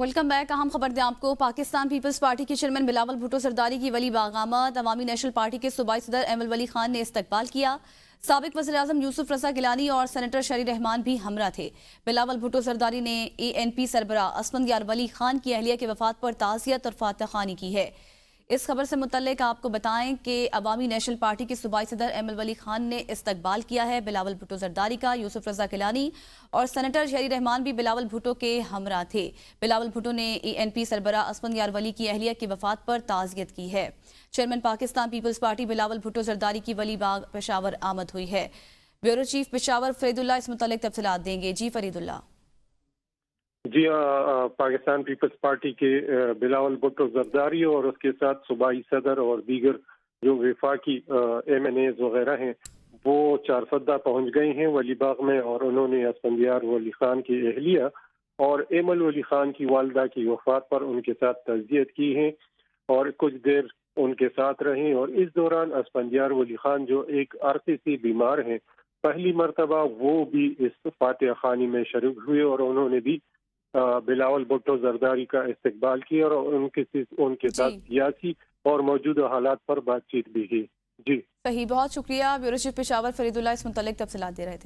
Welcome back. अहम खबर दें आपको, पाकिस्तान पीपल्स पार्टी के चेयरमैन बिलावल भुट्टो जरदारी की वली बागामद अवामी नेशनल पार्टी के सूबाई सदर एमल वली खान ने इस्तकबाल किया। साबिक वज़ीर आज़म यूसुफ रज़ा गिलानी और सेनेटर शरी रहमान भी हमरा थे। बिलावल भुट्टो जरदारी ने ANP सरबरा असफंद यार वली खान की अहलिया के वफात पर ताज़ियत और फातह खानी की है। इस खबर से मुतल्लिक आपको बताएं कि अवामी नेशनल पार्टी के सूबाई सदर एमल वली खान ने इस्तकबाल किया है बिलावल भुट्टो जरदारी का। यूसुफ रज़ा गिलानी और सेनेटर शरी रहमान भी बिलावल भुट्टो के हमरा थे। बिलावल भुट्टो ने ANP सरबरा असफंद यार वली की अहलिया की वफात पर ताज़ियत की है। चेयरमैन पाकिस्तान पीपल्स पार्टी बिलावल भुट्टो जरदारी की वली बाग पेशावर आमद हुई है। ब्यूरो चीफ पेशावर फरीदुल्ला इस मुतल्लिक तफसीलात देंगे। जी फरीदुल्ला। जी पाकिस्तान पीपल्स पार्टी के बिलावल भुट्टो जरदारी और उसके साथ सूबाई सदर और दीगर जो वफाकी MNAs वगैरह हैं वो चारसदा पहुंच गए हैं वली बाग में, और उन्होंने असफंदियार वली खान की अहलिया और एमल वली खान की वालदा की वफात पर उनके साथ तज़ियत की है और कुछ देर उनके साथ रहे। और इस दौरान असफंदियार वली खान जो एक अरसे से बीमार हैं, पहली मरतबा वो भी इस फातिहा खानी में शरीक हुए और उन्होंने भी बिलावल भुट्टो जरदारी का इस्तकबाल किया और उनके साथ जी सियासी और मौजूदा हालात पर बातचीत भी की। जी सही, बहुत शुक्रिया। ब्यूरो चीफ पेशावर फरीदुल्ला इस मुतल्लिक तफसीलात दे रहे थे।